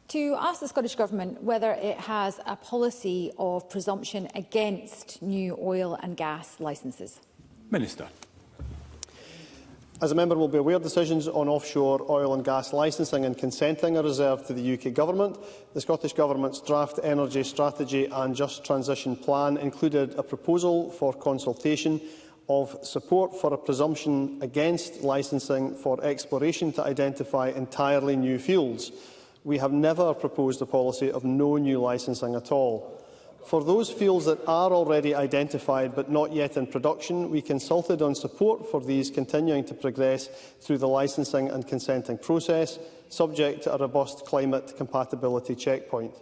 To ask the Scottish Government whether it has a policy of presumption against new oil and gas licences. Minister. As a member will be aware, decisions on offshore oil and gas licensing and consenting are reserved to the UK Government. The Scottish Government's draft energy strategy and just transition plan included a proposal for consultation of support for a presumption against licensing for exploration to identify entirely new fields. We have never proposed a policy of no new licensing at all. For those fields that are already identified but not yet in production, we consulted on support for these continuing to progress through the licensing and consenting process, subject to a robust climate compatibility checkpoint.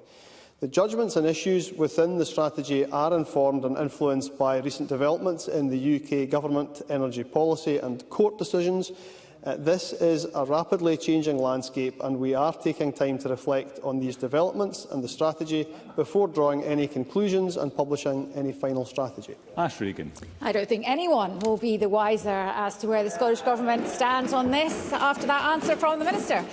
The judgments and issues within the strategy are informed and influenced by recent developments in the UK Government energy policy and court decisions. This is a rapidly changing landscape, and we are taking time to reflect on these developments and the strategy before drawing any conclusions and publishing any final strategy. Ms Regan. I don't think anyone will be the wiser as to where the Scottish Government stands on this after that answer from the Minister.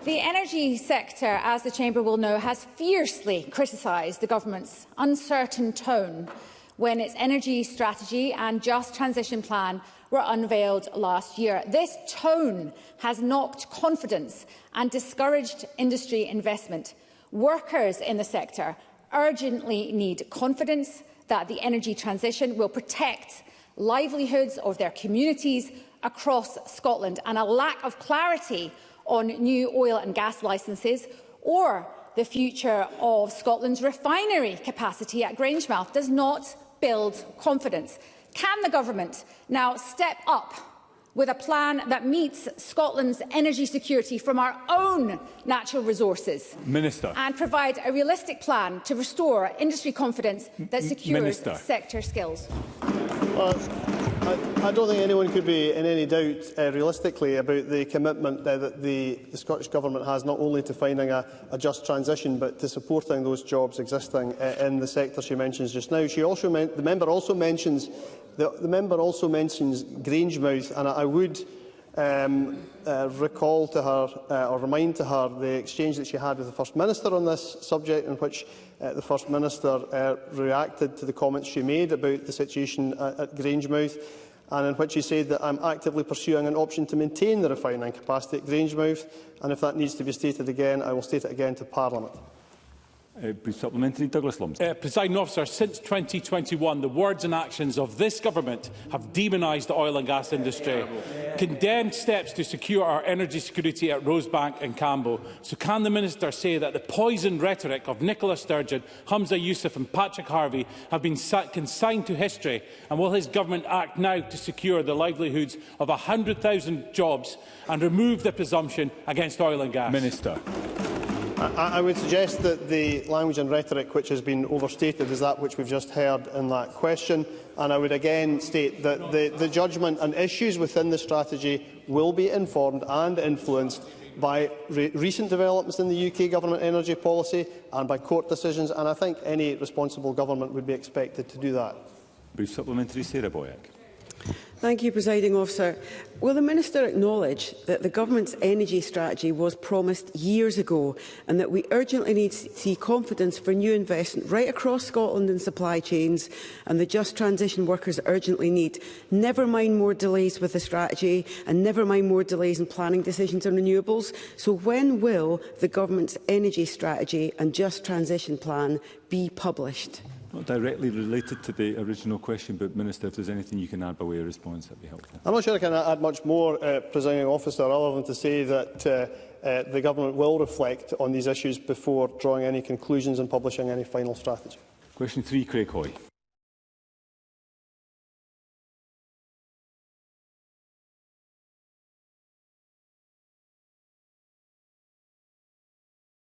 The energy sector, as the Chamber will know, has fiercely criticised the Government's uncertain tone when its energy strategy and just transition plan were unveiled last year. This tone has knocked confidence and discouraged industry investment. Workers in the sector urgently need confidence that the energy transition will protect livelihoods of their communities across Scotland, and a lack of clarity on new oil and gas licences or the future of Scotland's refinery capacity at Grangemouth does not build confidence. Can the Government now step up with a plan that meets Scotland's energy security from our own natural resources? Minister. And provide a realistic plan to restore industry confidence that secures sector skills? I don't think anyone could be in any doubt realistically about the commitment that the Scottish Government has, not only to finding a just transition but to supporting those jobs existing in the sector she mentions just now. The member also mentions Grangemouth, and I would recall to her or remind to her the exchange that she had with the First Minister on this subject, in which the First Minister reacted to the comments she made about the situation at Grangemouth, and in which he said that I'm actively pursuing an option to maintain the refining capacity at Grangemouth, and if that needs to be stated again, I will state it again to Parliament. Brief supplementary. Douglas Lumsden. Presiding Officer, since 2021, the words and actions of this Government have demonised the oil and gas industry, condemned steps to secure our energy security at Rosebank and Campbell. So can the Minister say that the poisoned rhetoric of Nicola Sturgeon, Humza Yousaf and Patrick Harvey have been consigned to history, and will his Government act now to secure the livelihoods of 100,000 jobs and remove the presumption against oil and gas? Minister. I would suggest that the language and rhetoric which has been overstated is that which we've just heard in that question, and I would again state that the judgment and issues within the strategy will be informed and influenced by recent developments in the UK Government energy policy and by court decisions, and I think any responsible government would be expected to do that. Brief supplementary. Sarah Boyack. Thank you, Presiding Officer. Will the Minister acknowledge that the Government's energy strategy was promised years ago, and that we urgently need to see confidence for new investment right across Scotland in supply chains, and the just transition workers urgently need? Never mind more delays with the strategy, and never mind more delays in planning decisions on renewables. So when will the Government's energy strategy and just transition plan be published? Not directly related to the original question, but Minister, if there's anything you can add by way of response, that would be helpful. I'm not sure I can add much more, Presiding Officer, other than to say that the Government will reflect on these issues before drawing any conclusions and publishing any final strategy. Question 3, Craig Hoy.